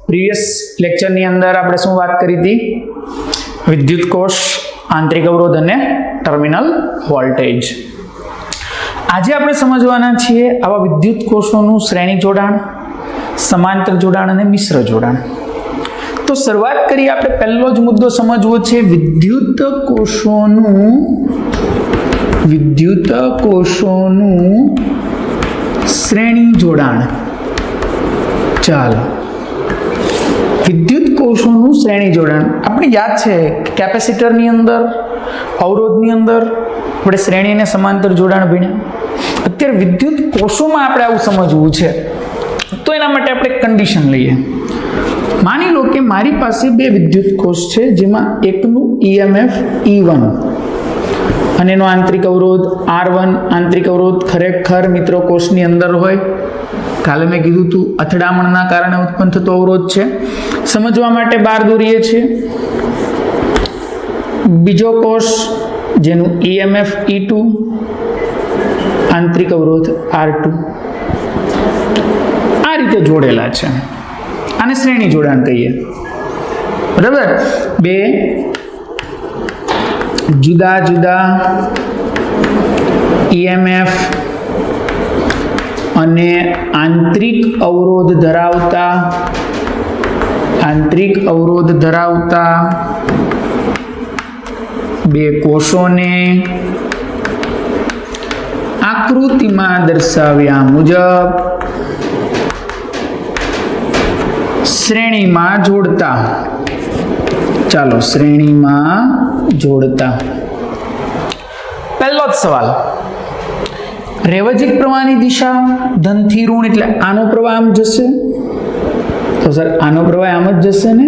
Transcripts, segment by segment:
Previous લેક્ચરની અંદર આપણે શું વાત કરી હતી? વિદ્યુત કોષ, આંતરિક અવરોધ અને ટર્મિનલ વોલ્ટેજ. આજે આપણે સમજવાના છીએ આવા વિદ્યુત કોષોનું શ્રેણી જોડાણ, સમાંતર જોડાણ અને મિશ્ર જોડાણ. તો શરૂઆત કરીએ. આપણે પહેલો જ મુદ્દો સમજવો છે વિદ્યુત કોષોનું શ્રેણી જોડાણ. ચાલો, વિદ્યુત કોષોનું શ્રેણી જોડાણ આપણે યાદ છે કેપેસિટરની અંદર, અવરોધની અંદર આપણે શ્રેણી અને સમાંતર જોડાણ ભણ્યા. અત્યારે વિદ્યુત કોષોમાં આપણે આવું સમજવું છે તો એના માટે આપણે કન્ડિશન લઈએ. માની લો કે મારી પાસે બે વિદ્યુત કોષ છે, જેમાં એકનું EMF E1 અને એનો આંતરિક અવરોધ R1. આંતરિક અવરોધ ખરેખર મિત્રો કોષની અંદર હોય. કાલે મેં કીધું હતું અથડામણના કારણે ઉત્પન્ન થતો અવરોધ છે. સમજવા માટે બાર દોરીએ છીએ. બીજો કોષ જેનું EMF E2, આંતરિક અવરોધ R2. આ રીતે જોડેલા છે. આને શ્રેણી જોડાણ કહીએ. બરાબર. બે જુદા જુદા EMF અને આંતરિક અવરોધ ધરાવતા બે કોષોને આકૃતિમાં દર્શાવ્યા મુજબ શ્રેણીમાં જોડતા. ચાલો, શ્રેણીમાં જોડતા. પહેલો જ સવાલ, રેવજિક પ્રવાહની દિશા ધનથી ઋણ એટલે આનો પ્રવાહ આમ જશે. તો સર આનો પ્રવાહ આમ જ જશે ને?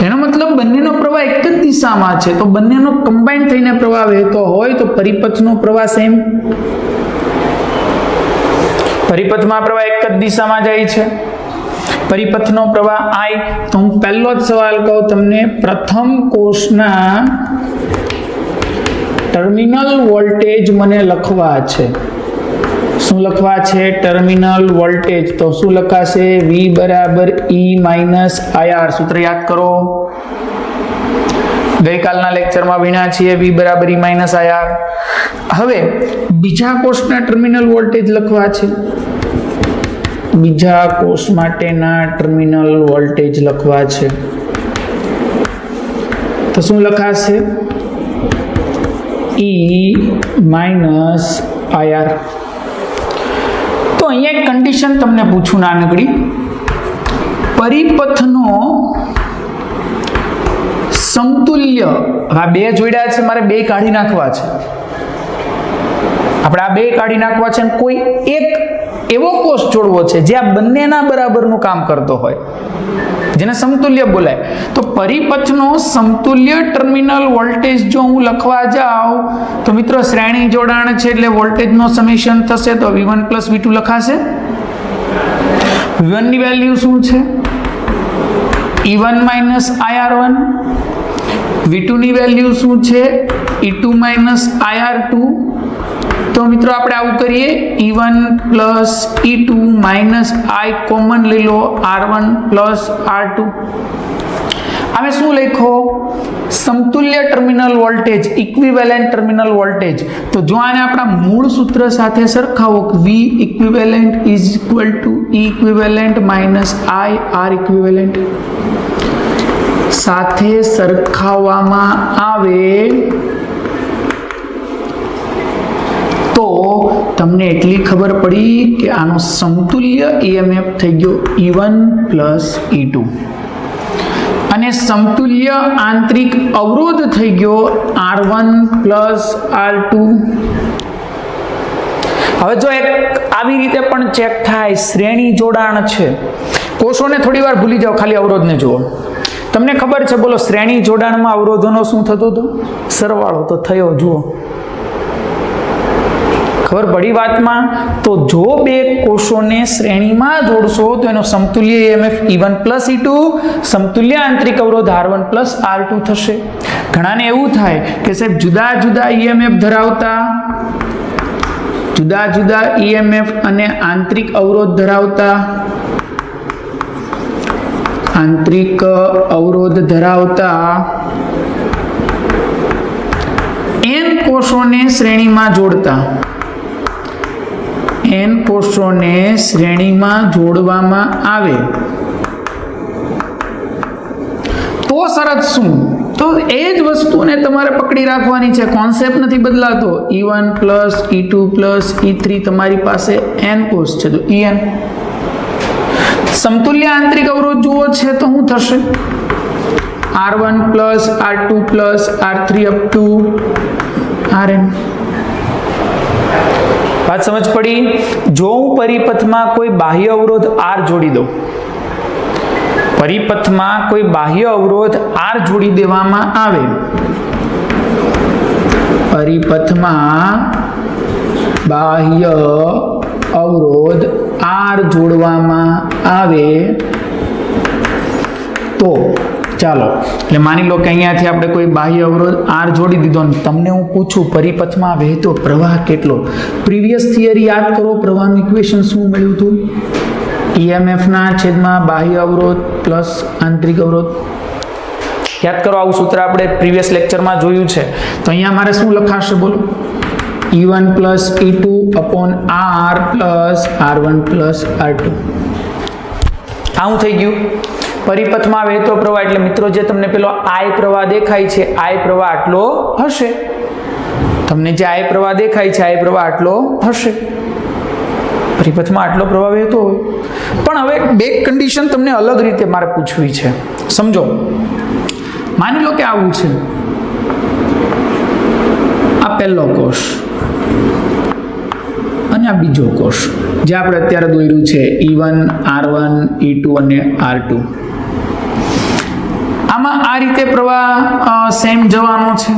એનો મતલબ બંનેનો પ્રવાહ એક જ દિશામાં છે, તો બંનેનો કમ્બાઈન થઈને પ્રવાહ વહેતો હોય તો પરિપથનો પ્રવાહ સેમ. પરિપથમાં પ્રવાહ એક જ દિશામાં જાય છે, પરિપથનો પ્રવાહ I. તો હું પહેલો જ સવાલ કહું તમને, પ્રથમ કોષના ટર્મિનલ વોલ્ટેજ મને લખવા છે. શું લખવા છે? Terminal voltage. તો શું લખાશે? V બરાબર E માઇનસ IR. સૂત્ર યાદ કરો, ગઈકાલના લેક્ચરમાં ભણ્યા છીએ. V બરાબર E માઇનસ IR. હવે બીજા કોષના ટર્મિનલ વોલ્ટેજ લખવા છે. બીજા કોષ માટેના ટર્મિનલ વોલ્ટેજ લખવા છે. તો શું લખાશે? E minus IR. તો અહીંયા એક કન્ડિશન તમને પૂછું નાનકડી. પરિપથનો સમતુલ્ય, આ બે જોડ્યા છે, મારે બે કાઢી નાખવા છે. આપણે આ બે કાઢી નાખવા છે અને કોઈ એક એવો કોષ જોડવો છે જે આ બંનેના બરાબરનું કામ કરતો હોય, જેને સમતુલ્ય બોલાય. તો પરિપથનો સમતુલ્ય ટર્મિનલ વોલ્ટેજ જો હું લખવા જાઉં તો મિત્રો શ્રેણી જોડાણ છે એટલે વોલ્ટેજનો સમેશન થશે. તો V1 પ્લસ V2 લખાશે. V1 ની વેલ્યુ શું છે? E1 minus IR1. V2 ની વેલ્યુ શું છે? E2 minus IR2. તો મિત્રો આપણે આવું કરીએ, E1 plus E2 minus I common લઈ લો, R1 પ્લસ R2. અમે શું લખો? સમતુલ્ય terminal voltage, equivalent terminal voltage. તો જો આને આપણા મૂળ સૂત્ર સાથે સરખાવો, V equivalent is equal to E equivalent minus I R equivalent સાથે સરખાવવામાં આવે તો તમને એટલી ખબર પડી કે આનો સમતુલ્ય EMF થઈ ગયો E1 પ્લસ E2 અને સમતુલ્ય આંતરિક અવરોધ થઈ ગયો R1 પ્લસ R2. હવે જો એક આવી રીતે પણ ચેક થાય, શ્રેણી જોડાણ છે. કોષોને થોડી વાર ભૂલી જાઓ, ખાલી અવરોધને જુઓ. તમને ખબર છે, બોલો, શ્રેણી જોડાણમાં અવરોધોનો શું થતો હતો? સરવાળો તો થયો. જુઓ, ખબર પડી વાતમાં? તો જો બે કોષોને શ્રેણીમાં જોડશો તો એનો સમતુલ્ય EMF E1 પ્લસ E2, સમતુલ્ય આંતરિક અવરોધ R1 પ્લસ R2 થશે. ઘણાને એવું થાય કે સાહેબ જુદા જુદા EMF ધરાવતા, જુદા જુદા EMF અને આંતરિક અવરોધ ધરાવતા આંતરિક અવરોધ ધરાવતા n કોષોને શ્રેણીમાં જોડતા n કોષોને શ્રેણીમાં જોડવામાં આવે તો શરત શું? તો એ જ વસ્તુને તમારે પકડી રાખવાની છે, કોન્સેપ્ટ નથી બદલાતો. E1 plus E2 plus E3 તમારી પાસે n કોષ છે તો En. સમતુલ્ય આંતરિક અવરોધ જુઓ છે તો શું થશે? R1 plus R2 plus R3 up to Rn. વાત સમજ પડી? જો હું પરિપથમાં કોઈ બાહ્ય અવરોધ R જોડી દઉં, પરિપથમાં કોઈ બાહ્ય અવરોધ R જોડી દેવામાં આવે, પરિપથમાં બાહ્ય અવરોધ R જોડવામાં આવે તો ચાલો એટલે માની લો કે અહીંયાથી આપણે કોઈ બાહ્ય અવરોધ R જોડી દીધો ને તમને હું પૂછું પરિપથમાં વહેતો પ્રવાહ કેટલો? પ્રીવિયસ થિયરી યાદ કરો, પ્રવાહનું ઇક્વેશન શું મળ્યું હતું? EMF ના છેદમાં બાહ્ય અવરોધ પ્લસ આંતરિક અવરોધ. યાદ કરો, આવું સૂત્ર આપણે પ્રીવિયસ લેક્ચરમાં જોયું છે. તો અહીંયા મારે શું લખાશે બોલો? E1 plus E2 upon R plus R1 plus R2. આવું થઈ ગયું. પરિપથમાં વહેતો પ્રવાહ એટલે મિત્રો જે તમને પેલો I પ્રવાહ દેખાય છે, I પ્રવાહ આટલો હશે. તમને જે I પ્રવાહ દેખાય છે, I પ્રવાહ આટલો હશે. પરિપથમાં આટલો પ્રવાહ વહેતો હોય. પણ હવે બે કન્ડિશન તમને અલગ રીતે મારે પૂછવી છે, સમજો. માની લો કે આવું છે, આ પહેલો કોષ અને આ બીજો કોષ જે આપણે અત્યારે દોર્યું છે E1 R1 E2 અને R2. આમાં આ રીતે પ્રવાહ સેમ જવાનો છે.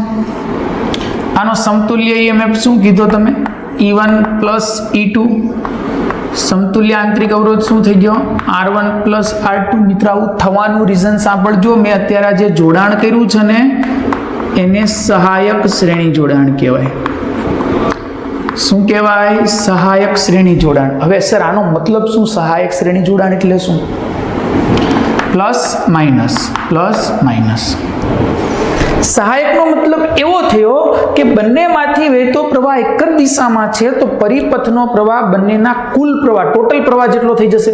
આનો સમતુલ્ય EMF શું કીધો તમે? E1 plus E2. સમતુલ્ય આંતરિક અવરોધ શું થઈ ગયો? R1 plus R2. મિત્ર આવું થવાનું રીઝન સાંભળજો. મેં અત્યારે જે જોડાણ કર્યું છે ને એને સહાયક શ્રેણી જોડાણ કહેવાય. શું કહેવાય? સહાયક શ્રેણી જોડાણ. હવે સર આનો મતલબ શું? સહાયક શ્રેણી જોડાણ એટલે શું? Plus minus plus minus. સહાયકનો મતલબ એવો થયો કે બંનેમાંથી વહેતો પ્રવાહ એક જ દિશામાં છે તો પરિપથનો પ્રવાહ બંનેના કુલ પ્રવાહ ટોટલ પ્રવાહ જેટલો થઈ જશે.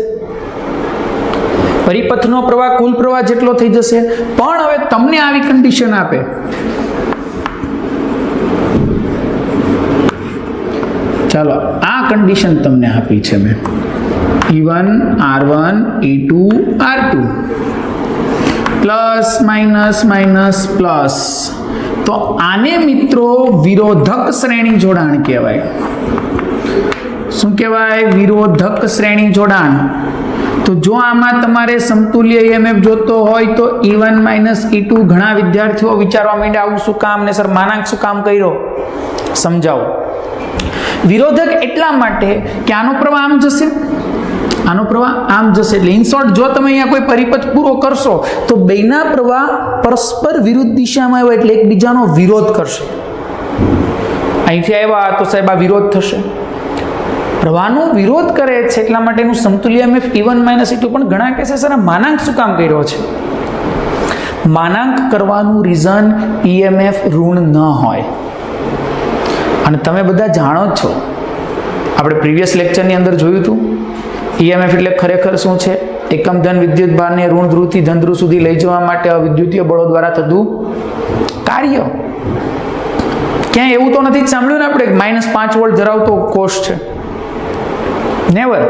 પરિપથનો પ્રવાહ કુલ પ્રવાહ જેટલો થઈ જશે. પણ હવે તમને આવી કન્ડિશન આપે, ચાલો આ કન્ડિશન તમને આપી છે મેં, E1 R1 E2 R2 plus minus minus plus. તો આને મિત્રો વિરોધક શ્રેણી જોડાણ કહેવાય. શું કહેવાય? વિરોધક શ્રેણી જોડાણ. તો જો આમાં તમારે સમતુલ્ય EMF જોતો હોય તો E1 માઇનસ E2. ઘણા વિદ્યાર્થીઓ વિચારવા માંડ્યા આવું શું કામ ને સર માનાંક શું કામ કર્યો? સમજાવો. વિરોધક એટલા માટે કે આનો પ્રવાહ આમ જશે, આનો પ્રવાહ આમ જશે. એટલે ઇન શોર્ટ જો તમે અહીંયા કોઈ પરિપથ પૂરો કરશો તો બેના પ્રવાહ પરસ્પર વિરુદ્ધ દિશામાં આવ્યા એટલે એકબીજાનો વિરોધ કરશે. અહીંથી આવ્યા તો સાહેબ આ વિરોધ થશે. પ્રવાહનો વિરોધ કરે છે એટલા માટેનું સમતુલ્ય EMF E1 માઇનસ E2. પણ ઘણા કહેશે સર આ માનાંક શું કામ કર્યો છે? માનાંક કરવાનું રીઝન EMF ઋણ ન હોય. અને તમે બધા જાણો જ છો, આપણે પ્રીવિયસ લેક્ચરની અંદર જોયું હતું EMF એટલે ખરેખર શું છે? એકમ ધન વિદ્યુત ભારને ઋણ ધ્રુવથી ધન ધ્રુવ સુધી લઈ જવા માટે અવિદ્યુતીય બળો દ્વારા થતું કાર્ય. ક્યાંય એવું તો નથી સાંભળ્યું ને આપણે -5 વોલ્ટ ધરાવતો કોષ છે? નેવર.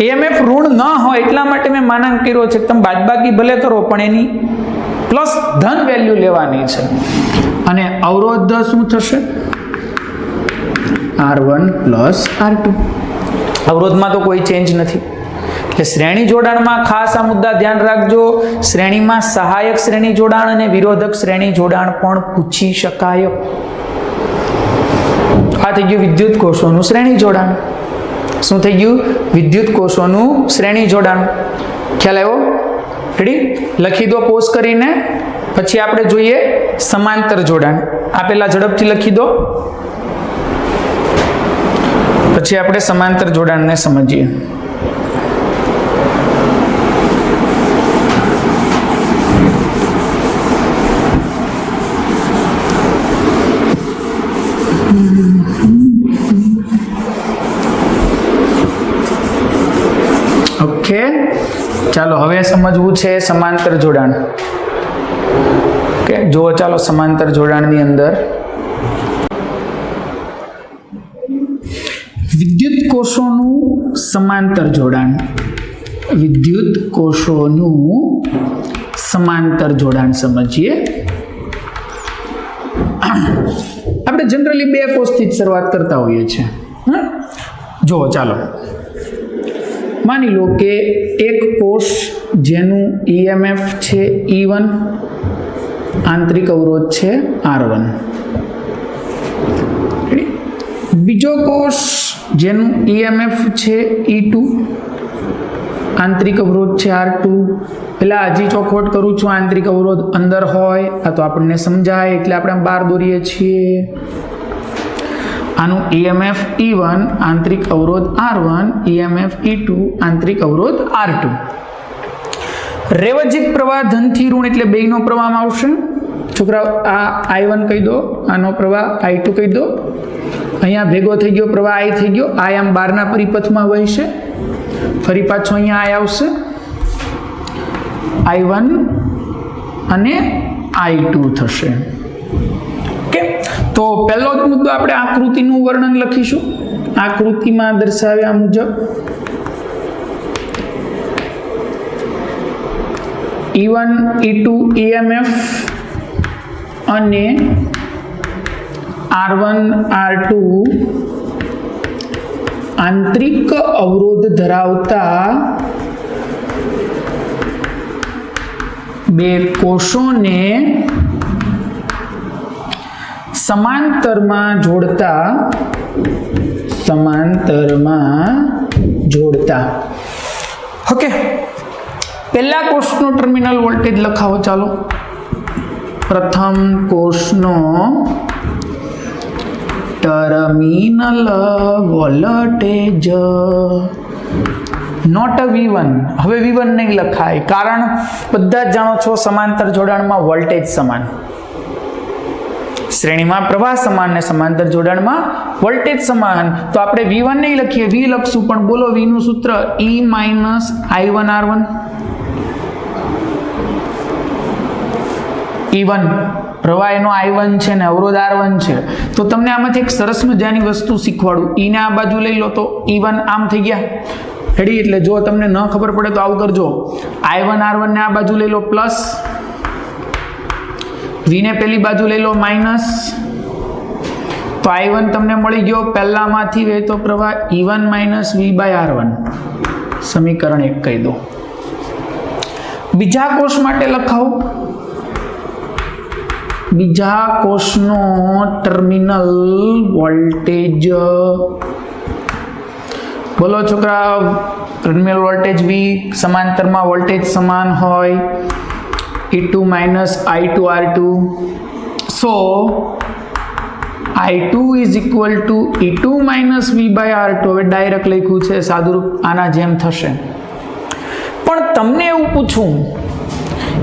EMF ઋણ ન હોય એટલા માટે મેં માનાંક કર્યો છે. તમે બાદબાકી ભલે કરો પણ એની પ્લસ ધન વેલ્યુ લેવાની છે. અને અવરોધ શું થશે? R1 plus R2. અવરોધમાં તો કોઈ ચેન્જ નથી. એટલે શ્રેણી જોડાણમાં ખાસ આ મુદ્દા ધ્યાન રાખજો. શ્રેણીમાં સહાયક શ્રેણી જોડાણ અને વિરોધક શ્રેણી જોડાણ પણ પૂછી શકાય. આ થઈ ગયું વિદ્યુત કોષોનું શ્રેણી જોડાણ. શું થઈ ગયું? વિદ્યુત કોષોનું શ્રેણી જોડાણ. ખ્યાલ આવ્યો? રેડી? લખી દો પોઝ કરીને. પછી આપણે જોઈએ સમાંતર જોડાણ. આ પહેલા ઝડપથી લખી દો, પછી આપણે સમાંતર જોડાણને સમજીએ. ચાલો હવે સમજવું છે સમાંતર જોડાણ. ઓકે, જો ચાલો સમાંતર જોડાણની અંદર વિદ્યુત કોષોનું સમાંતર જોડાણ, વિદ્યુત કોષોનું સમાંતર જોડાણ સમજીએ. આપણે જનરલી બે કોષથી જ શરૂઆત કરતા હોઈએ છીએ. જો ચાલો માની લો કે એક કોષ જેનું EMF છે E1, આંતરિક અવરોધ છે R1. બીજો કોષ જેનું EMF છે E2, આંતરિક અવરોધ છે R2. પેલા હજી ચોખવટ કરું છું, આંતરિક અવરોધ અંદર હોય આ તો આપણને સમજાય એટલે આપણે બહાર દોરીએ છીએ. આનું EMF E1, આંતરિક અવરોધ R1, EMF E2, આંતરિક અવરોધ R2. રેવજિક પ્રવાહ ધનથી ઋણ એટલે બેયનો પ્રવાહમાં આવશે. છોકરાઓ આ I1 કહી દો, આનો પ્રવાહ I2 કહી દો. અહીંયા ભેગો થઈ ગયો પ્રવાહ I થઈ ગયો, આ આમ બહારના પરિપથમાં વહેશે, ફરી પાછો અહીંયા I આવશે, I1 અને I2 થશે. ઓકે, તો પહેલો જ મુદ્દો આપણે આકૃતિનું વર્ણન લખીશું. આકૃતિમાં દર્શાવ્યા મુજબ E1 E2 EMF અને R1 R2 આંતરિક અવરોધ ધરાવતા બે કોષોને સમાંતરમાં જોડતા. ઓકે, પહેલા કોષનો ટર્મિનલ વોલ્ટેજ લખાવો. ચાલો, પ્રથમ કોષનો ટર્મિનલ વોલ્ટેજ નોટ V1. હવે V1 નહીં લખાય, કારણ બધા જ જાણો છો સમાંતર જોડાણમાં વોલ્ટેજ સમાન, શ્રેણીમાં પ્રવાહ સમાન ને સમાંતર જોડાણમાં વોલ્ટેજ સમાન. તો આપણે V1 નહીં લખીએ, V લખશું. પણ બોલો V નું સૂત્ર E - I1 R1. E1 પ્રવાહ એનો I1 છે ને અવરોધ R1 છે. તો તમને આમાંથી એક સરસ મજાની વસ્તુ શીખવાડું. E ને આ બાજુ લઈ લો તો E1 આમ થઈ ગયા. રેડી? એટલે જો તમને ન ખબર પડે તો આવું કરજો. I1 R1 ને આ બાજુ લઈ લો પ્લસ, V ને પેલી બાજુ લઈ લો માઇનસ. તો I1 તમને મળી ગયો પહેલામાંથી વહેતો પ્રવાહ E1 - V/R1. સમીકરણ 1 કહી દો. બીજા કોષ માટે લખાવો. બીજા કોષનો ટર્મિનલ વોલ્ટેજ બોલો છોકરા. ટર્મિનલ વોલ્ટેજ V, સમાંતરમાં વોલ્ટેજ સમાન હોય, E2 - I2 R2. So I2 is equal to E2 - V/R2. હવે ડાયરેક્ટ લખ્યું છે, સાદુરૂપ આના જેમ થશે. પણ તમને એવું પૂછું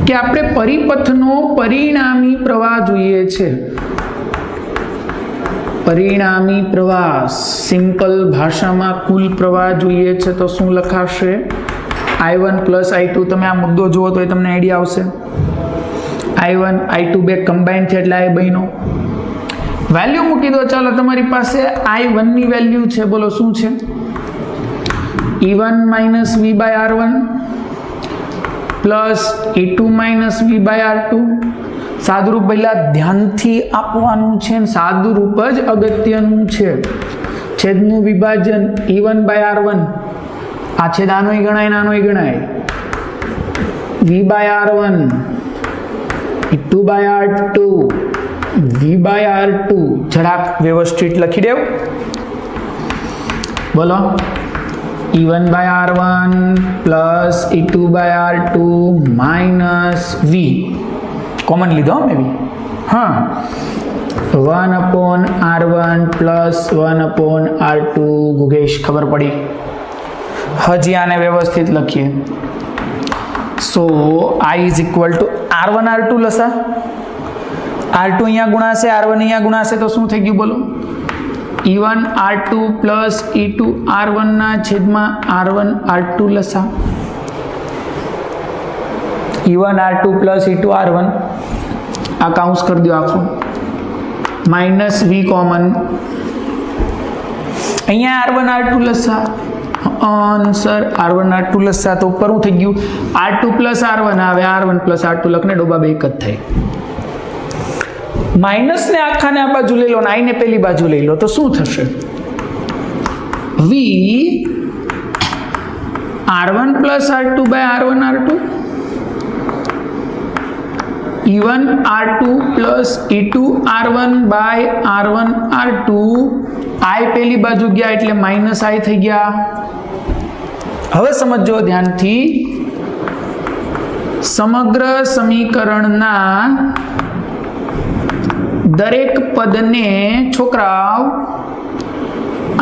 કે આપણે પરિપથનો પરિણામી પ્રવાહ જોઈએ છે. પરિણામી પ્રવાહ, સિમ્પલ ભાષામાં કુલ પ્રવાહ જોઈએ છે. તો શું લખાશે? I1 + I2. તમે આ મુદ્દો જુઓ તો એ તમને આઈડિયા આવશે. I1 I2 બે કમ્બાઈન છે એટલે આ બેનો વેલ્યુ મૂકી દો. ચાલો, તમારી પાસે I1 ની વેલ્યુ છે, બોલો શું છે? E1 - V/R1 plus E2 - V/R2. સાદુરૂપ પહેલા ધ્યાનથી આપવાનું છે, સાદુરૂપ જ અગત્યનું છે. છેદનું વિભાજન E1/R1, આ છેદ આનોય ગણાય નાનોય ગણાય, V/R1, E2/R2, V/R2. જરાક વ્યવસ્થિત લખી દેવ. બોલો, E1/R1 plus E2/R2 minus V. Common લીધો મે બી. હા, 1/R1 પ્લસ 1/R2. ગુગેશ ખબર પડી? હજી આને વ્યવસ્થિત લખીએ. સો I is equal to R1 R2 લસા. R2 અહીંયા ગુણાશે, R1 અહીંયા ગુણાશે તો શું થઈ ગયું બોલો? E1 R2 plus E2 R1 ના છેદમાં R1 R2 લસા. E1 R2 plus E2 R1 आ काउंस कर दो आखो माइनस V कॉमन अहींया R1 R2 लसा आंसर R1 R2 लसा तो ऊपर हूँ थी गयु R2 प्लस R1 आवे R1 प्लस R2 लखने डोबा बे एक ज थाय माइनस ने आखा ने आ बाजू लई लो ने आई ने पेली बाजू लई लो तो शुं थशे V R1 plus R2 by R1 R2 E1 R2 plus E2 R1 by R1 R2 आई पेली बाजू गया एटले माइनस आई थई गया हवे समझो ध्यान थी समग्र समीकरणना दरेक पद ने छोकराओ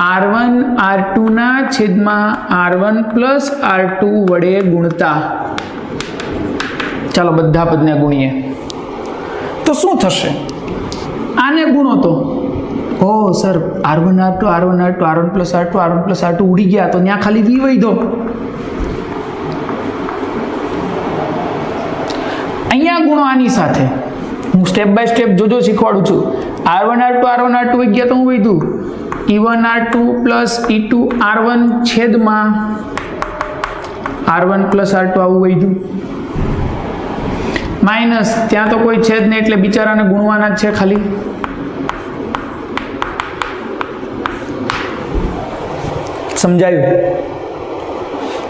R1 R2 ना छेदमा R1 प्लस R2 वडे गुणता चलो बधा पद ने गुणीए तो शू थशे आने गुणो तो ओ sir R1 R2 R1 R2 R1 plus R2 R1 plus R2 उड़ी गया तो न्या खाली V वही दो अहींया गुणो आनी साथे हूँ स्टेप बाय स्टेप जो शीखवाड़ू छू R1 R2 R1 R2 वही गया तो हूँ वही दू E1 R2 plus E2 R1 छेदमा R1 plus R2 आવું वही दू माइनस त्या तो कोई छेद नहीं એટલે બિચારાને ગુણવાના જ છે ખાલી સમજાયું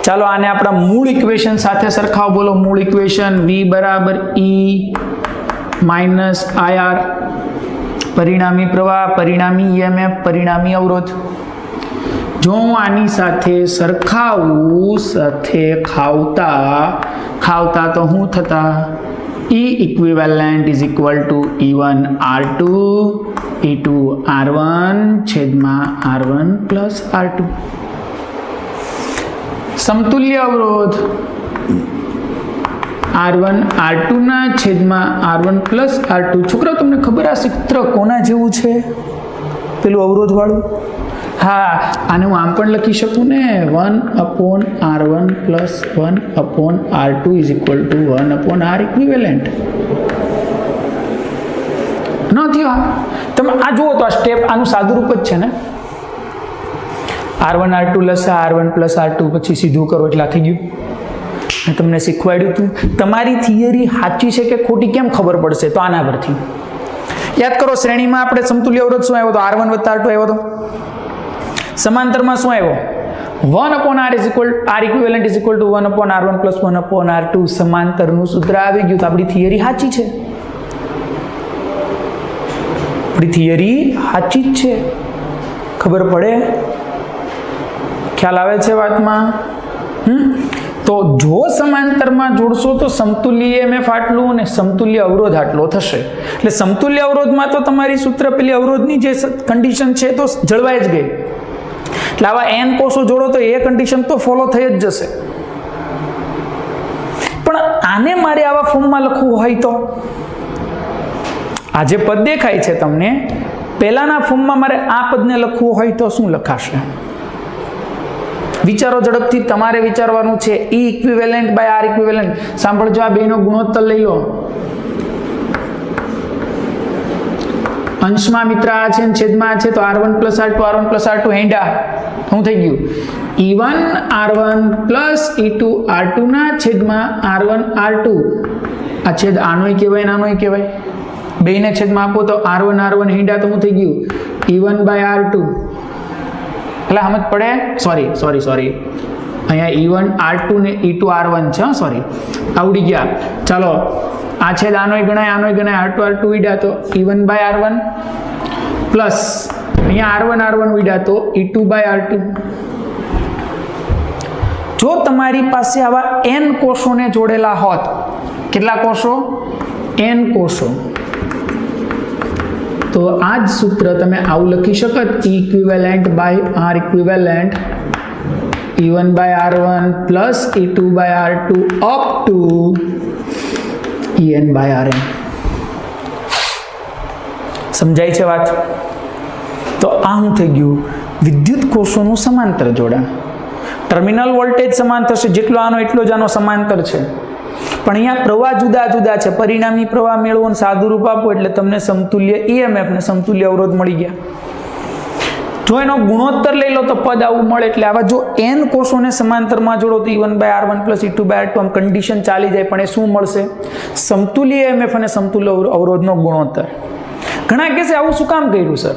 ચાલો આને આપણા મૂળ ઇક્વેશન સાથે સરખાવો બોલો મૂળ ઇક્વેશન V બરાબર E માઈનસ IR પરિણામી પ્રવાહ પરિણામી EMF પરિણામી અવરોધ જો હું આની સાથે સરખાવું સાથે ખાવતા તો હું થતા E equivalent is equal to E1 R2 E2 R1 छेदमा R1 plus R2 समतुल्य अवरोध R1 R2 ना छेदमा R1 plus R2 छोकरा तुमने खबर आ सूत्र कोना जेवू छे पेलू अवरोध वाळू हाँ आने हूँ आम पण लखी शकूँ ने 1/R1 plus 1/R2 is equal to 1/R equivalent नहीं आ तमे आ जुओ तो आ स्टेप आनु सादु रूप ज छे ने R1 R2 लसा R1 प्लस R2 पछी सीधू करो એટલે થઈ ગયું मैं તમને શીખવાડ્યું હતું તમારી થિયરી સાચી છે કે ખોટી કેમ ખબર પડશે તો આના પરથી યાદ કરો શ્રેણીમાં આપણે સમતુલ્ય અવરોધ શું આવ્યો તો R1 + R2 આવ્યો તો समांतर में शू आयो 1/R is equal R equivalent is equal to 1/R1 plus 1/R2 समांतर नु सूत्र आवी गयुं तो आपणी थियरी साची छे आपणी थियरी साची ज छे खबर पड़े ख्याल आवे छे वात में तो जो समांतर में जोड़शो तो समतुल्य EMF आटलू ने समतुल्य अवरोध आटलो थशे એટલે समतुल्य अवरोध में तो तमारी सूत्र पेली अवरोधनी जे कंडीशन छे तो जळवाई ज गई એટલે આવા n કોષો જોડો તો એ કન્ડિશન તો ફોલો થઈ જ જશે પણ આને મારે આવા ફોર્મમાં લખવું હોય તો આ જે પદ દેખાય છે તમને પહેલાના ફોર્મમાં મારે આ પદને લખવું હોય તો શું લખાશે વિચારો ઝડપથી તમારે વિચારવાનું છે E equivalent by R equivalent સાંભળજો આ બેનો ગુણોત્તર લઈ લો अंश में मित्र आ छे छेद में आ छे तो R1 + R2 हेंडा શું થઈ ગયું E1 R1 plus E2 R2 ना छेद में R1 R2 आ छेद आनोय कहेवाय नानोय कहेवाय बेने छेद में आपो तो R1 हेंडा तो શું થઈ ગયું E1 / R2 એટલે સમજ પડે सॉरी અહીંયા E1 R2 ने E2 R1 છે सॉरी આવડી ગયા ચાલો आ छेद आनोय गणाय R2 R2 वीडा तो E1 / R1 प्लस अहींया R1 वीडा तो E2 / R2 जो तमारी पासे आवा n कोषोने जोड़ेला होत केटला कोषो n कोषो तो आज सूत्र तमे आवुं लखी शकत E equivalent / R equivalent E1 / R1 plus E2 / R2 up to EN / RN समझाई छे बात तो आ हूँ थी गयु विद्युत कोषों समांतर जोड़ा टर्मिनल वोल्टेज समान थशे जेटलो आनो एटलो ज आनो समांतर छे પણ અહીંયા પ્રવાહ જુદા જુદા છે. પરિણામી પ્રવાહ મેળવો અને સાદું રૂપ આપો એટલે તમને સમતુલ્ય EMF ને સમતુલ્ય અવરોધ મળી ગયા. જો એનો ગુણોત્તર લઈ લો તો પદ આવું મળે. એટલે આવા જો n કોષોને સમાંતરમાં જોડો તો E1/R1 + E2/R2 આમ કન્ડિશન ચાલી જાય. પણ એ શું મળશે? સમતુલ્ય EMF અને સમતુલ્ય અવરોધનો ગુણોત્તર. ઘણા કહેશે આવું શું કામ કર્યું સર?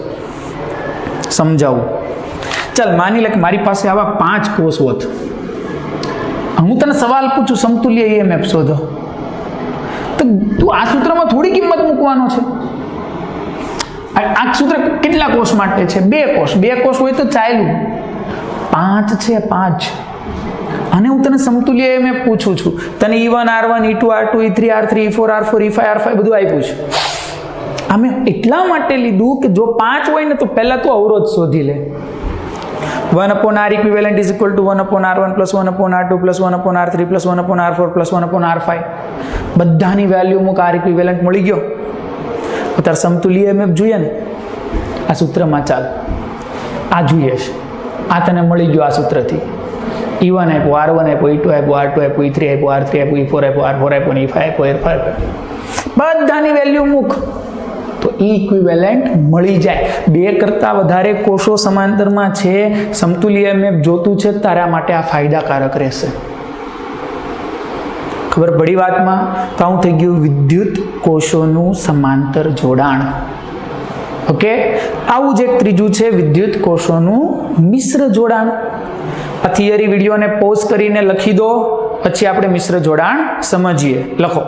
સમજાવું. ચાલ માની લે કે મારી પાસે આવા 5 કોષ હોત. હું તને સવાલ પૂછું સમતુલ્ય EMF શોધો, તો તું આ સૂત્રમાં થોડી કિંમત મૂકવાનો છે. આ સૂત્ર કેટલા કોષ માટે છે? 2 કોષ. 2 કોષ હોય તો ચાલ્યું. 5 છે, 5. અને હું તને સમતુલ્ય EMF પૂછું છું. તને E1/R1 E2/R2 E3/R3 E4/R4 E5/R5 બધું આપ્યું છે. અમે એટલા માટે લીધું કે જો 5 હોય ને તો પહેલા તો અવરોધ શોધી લે. 1/R equivalent is equal to 1/R1 + 1/R2 + 1/R3 + 1/R4 + 1/R5. બધાની વેલ્યુ મૂક. R equivalent મળી ગયો. તાર સમતુલ્ય EMF જોઈએ ને આ સૂત્રમાં. ચાલ આ જોઈએ છે. આ તને મળી ગયો આ સૂત્રથી. E1 આપ્યો, R1 આપ્યો, E2 આપ્યો, R2 આપ્યો, E3 આપ્યો, R3 આપ્યો, E4 આપ્યો, R4 આપ્યો, E5 આપ્યો, R5 આપ્યો. બધાની વેલ્યુ મૂક તો ઇક્વિવેલન્ટ મળી જાય. 2 કરતાં વધારે કોષો સમાંતરમાં છે, સમતુલ્ય EMF જોતું છે, તારા માટે આ ફાયદાકારક રહેશે. ખબર પડી વાતમાં? તો આવું થઈ ગયું વિદ્યુત કોષોનું સમાંતર જોડાણ. ઓકે, આવું જ એક ત્રીજું છે વિદ્યુત કોષોનું મિશ્ર જોડાણ. આ થિયરી વિડીયોને પોઝ કરીને લખી દો, પછી આપણે મિશ્ર જોડાણ સમજીએ. લખો.